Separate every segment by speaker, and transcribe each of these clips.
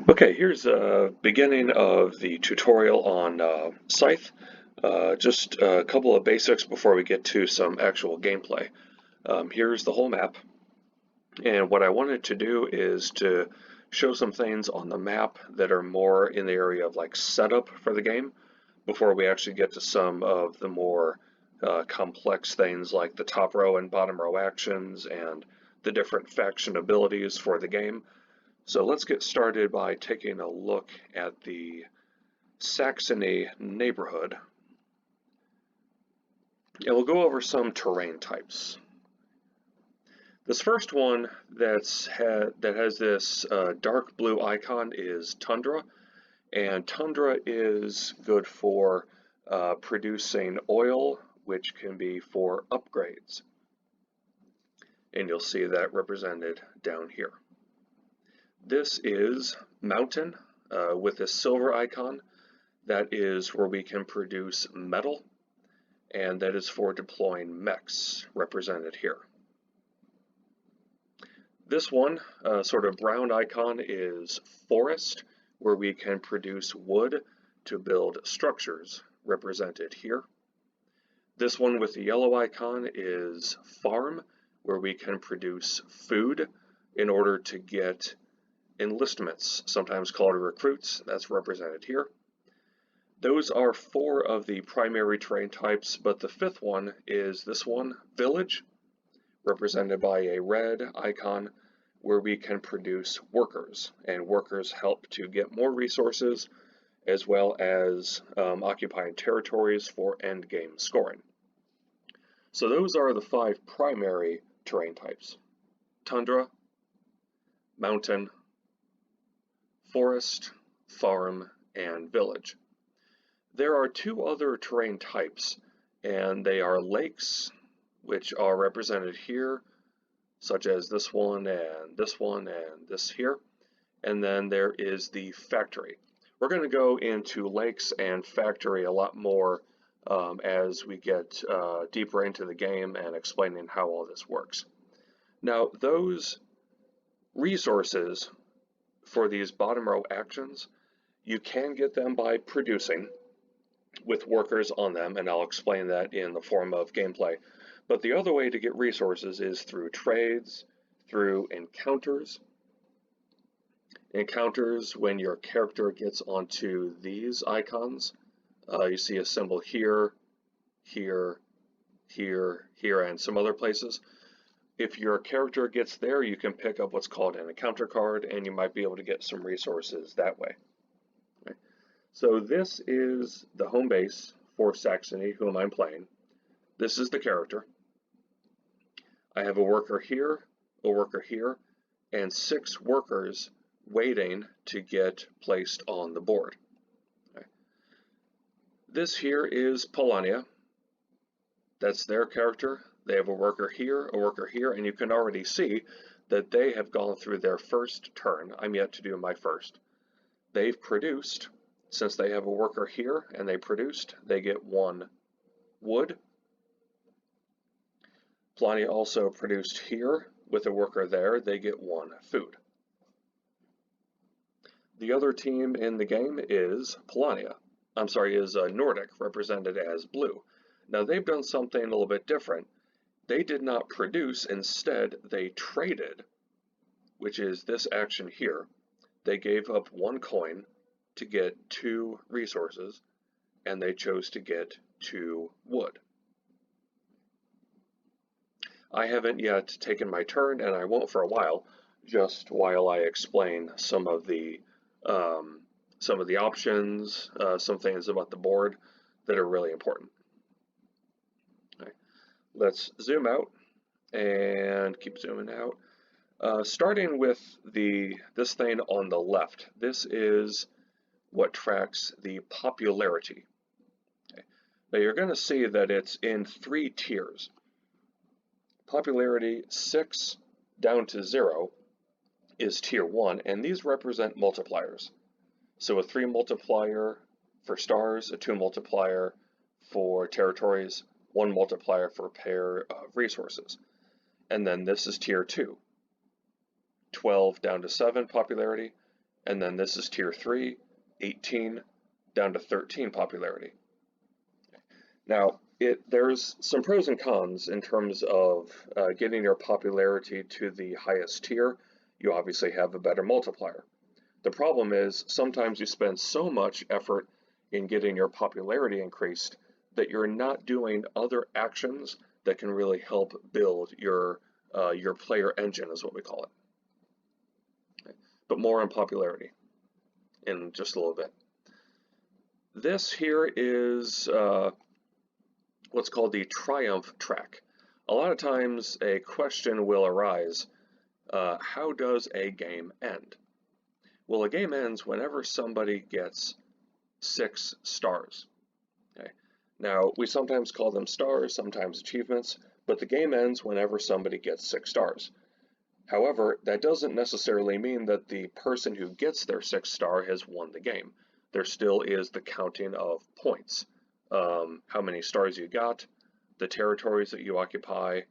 Speaker 1: Okay, here's a beginning of the tutorial on Scythe. Just a couple of basics before we get to some actual gameplay. Here's the whole map, and what I wanted to do is to show some things on the map that are more in the area of like setup for the game before we actually get to some of the more complex things like the top row and bottom row actions and the different faction abilities for the game. So let's get started by taking a look at the Saxony neighborhood. And we'll go over some terrain types. This first one that has this dark blue icon is Tundra, and Tundra is good for producing oil, which can be for upgrades. And you'll see that represented down here. This is Mountain with this silver icon. That is where we can produce metal, and that is for deploying mechs, represented here. This one, sort of brown icon, is Forest, where we can produce wood to build structures, represented here. This one with the yellow icon is Farm, where we can produce food in order to get enlistments, sometimes called recruits. That's represented here. Those are four of the primary terrain types, but the fifth one is this one, Village, represented by a red icon, where we can produce workers, and workers help to get more resources as well as occupying territories for end game scoring. So those are the five primary terrain types: Tundra, Mountain, Forest, Farm, and Village. There are two other terrain types, and they are lakes, which are represented here, such as this one and this here. And then there is the factory. We're going to go into lakes and factory a lot more as we get deeper into the game and explaining how all this works. Now, those resources for these bottom row actions, you can get them by producing with workers on them, and I'll explain that in the form of gameplay. But the other way to get resources is through trades, through encounters. Encounters, when your character gets onto these icons, you see a symbol here, here, here, here, and some other places. If your character gets there, you can pick up what's called an encounter card, and you might be able to get some resources that way. Okay. So this is the home base for Saxony, whom I'm playing. This is the character. I have a worker here, and 6 workers waiting to get placed on the board. Okay. This here is Polania. That's their character. They have a worker here, and you can already see that they have gone through their first turn. I'm yet to do my first. They've produced, since they have a worker here and they produced, they get 1 wood. Polania also produced here with a worker there, they get 1 food. The other team in the game is Nordic, represented as blue. Now they've done something a little bit different. They did not produce, instead they traded, which is this action here. They gave up 1 coin to get 2 resources, and they chose to get 2 wood. I haven't yet taken my turn, and I won't for a while, just while I explain some of the options, some things about the board that are really important. Okay. Let's zoom out and keep zooming out. Starting with this thing on the left, this is what tracks the popularity. Okay. Now you're going to see that it's in 3 tiers. Popularity 6 down to 0 is tier 1, and these represent multipliers. So a 3 multiplier for stars, a 2 multiplier for territories, 1 multiplier for a pair of resources. And then this is tier 2, 12 down to 7 popularity, and then this is tier 3, 18, down to 13 popularity. Now, there's some pros and cons in terms of getting your popularity to the highest tier. You obviously have a better multiplier. The problem is sometimes you spend so much effort in getting your popularity increased that you're not doing other actions that can really help build your player engine, is what we call it. Okay. But more on popularity in just a little bit. This here is what's called the triumph track. A lot of times a question will arise, how does a game end? Well, a game ends whenever somebody gets 6 stars. Okay. Now, we sometimes call them stars, sometimes achievements, but the game ends whenever somebody gets 6 stars. However, that doesn't necessarily mean that the person who gets their 6th star has won the game. There still is the counting of points. How many stars you got, the territories that you occupy,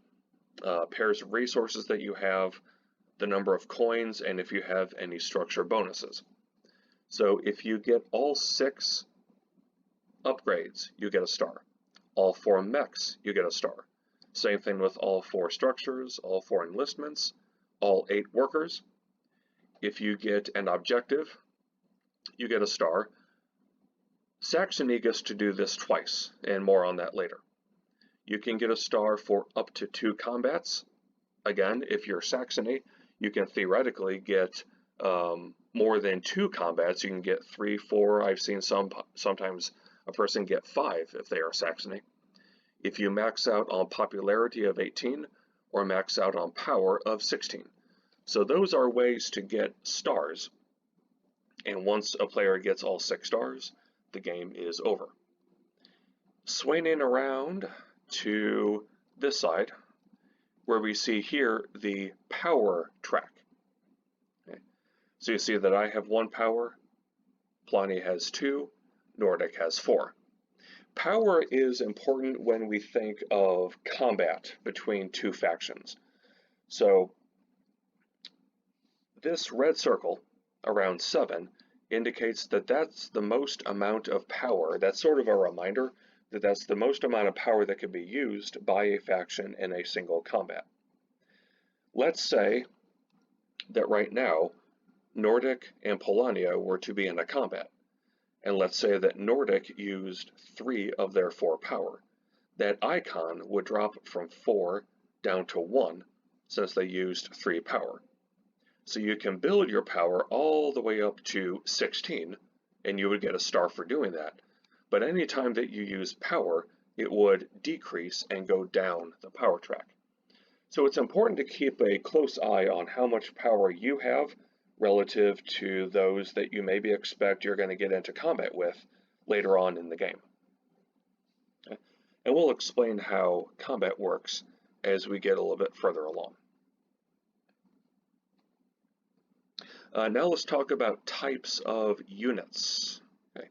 Speaker 1: pairs of resources that you have, the number of coins, and if you have any structure bonuses. So if you get all 6 upgrades, you get a star. All 4 mechs, you get a star. Same thing with all 4 structures, all 4 enlistments, all 8 workers. If you get an objective, you get a star. Saxony gets to do this twice, and more on that later. You can get a star for up to 2 combats. Again, if you're Saxony, you can theoretically get more than 2 combats. You can get 3, 4. I've seen sometimes a person get 5 if they are Saxony. If you max out on popularity of 18 or max out on power of 16. So those are ways to get stars. And once a player gets all 6 stars, the game is over. Swinging around to this side, where we see here the power track. Okay. So you see that I have 1 power, Pliny has 2, Nordic has 4. Power is important when we think of combat between 2 factions. So this red circle around 7 indicates that that's the most amount of power. That's sort of a reminder that that's the most amount of power that can be used by a faction in a single combat. Let's say that right now Nordic and Polania were to be in a combat, and let's say that Nordic used 3 of their 4 power. That icon would drop from 4 down to 1 since they used 3 power. So you can build your power all the way up to 16, and you would get a star for doing that. But any time that you use power, it would decrease and go down the power track. So it's important to keep a close eye on how much power you have relative to those that you maybe expect you're going to get into combat with later on in the game. Okay. And we'll explain how combat works as we get a little bit further along. Now let's talk about types of units. Okay.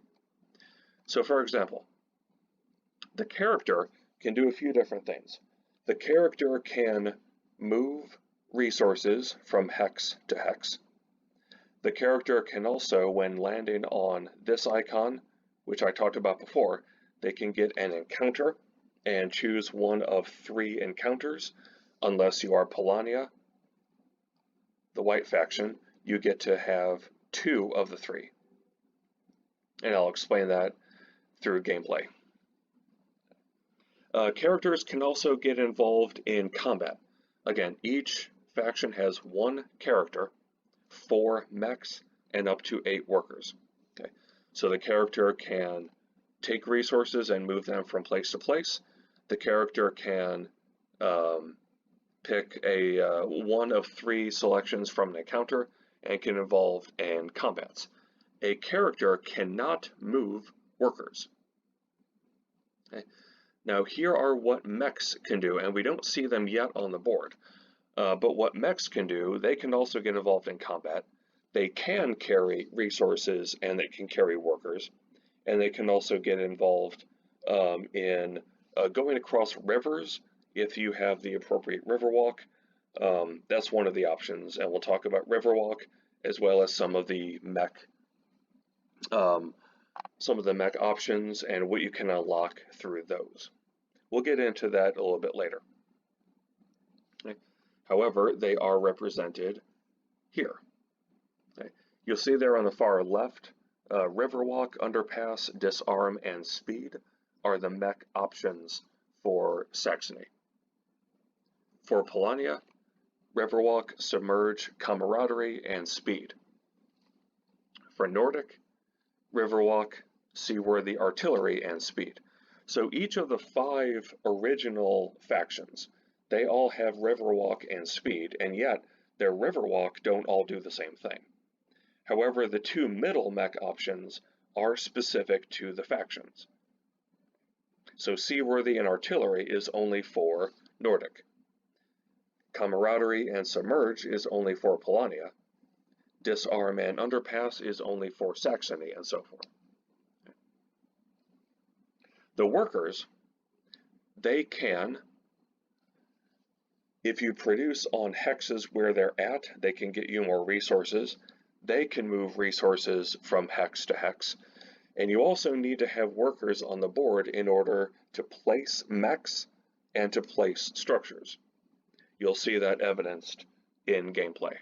Speaker 1: So for example, the character can do a few different things. The character can move resources from hex to hex. The character can also, when landing on this icon, which I talked about before, they can get an encounter and choose one of 3 encounters. Unless you are Polania, the white faction, you get to have 2 of the 3. And I'll explain that through gameplay. Characters can also get involved in combat. Again, each faction has 1 character, 4 mechs, and up to 8 workers. Okay. So the character can take resources and move them from place to place. The character can pick one of 3 selections from an encounter and can involve in combats. A character cannot move workers. Okay. Now here are what mechs can do, and we don't see them yet on the board. But what mechs can do, they can also get involved in combat. They can carry resources and they can carry workers. And they can also get involved in going across rivers if you have the appropriate river walk. That's one of the options, and we'll talk about river walk as well as some of the mech options and what you can unlock through those. We'll get into that a little bit later. Okay. However, they are represented here. Okay. You'll see there on the far left, Riverwalk, Underpass, Disarm, and Speed are the mech options for Saxony. For Polania, Riverwalk, Submerge, Camaraderie, and Speed. For Nordic, Riverwalk, Seaworthy, Artillery, and Speed. So each of the 5 original factions, they all have Riverwalk and Speed, and yet their Riverwalk don't all do the same thing. However, the 2 middle mech options are specific to the factions. So Seaworthy and Artillery is only for Nordic. Camaraderie and Submerge is only for Polania. Disarm and Underpass is only for Saxony, and so forth. The workers, they can, if you produce on hexes where they're at, they can get you more resources. They can move resources from hex to hex. And you also need to have workers on the board in order to place mechs and to place structures. You'll see that evidenced in gameplay.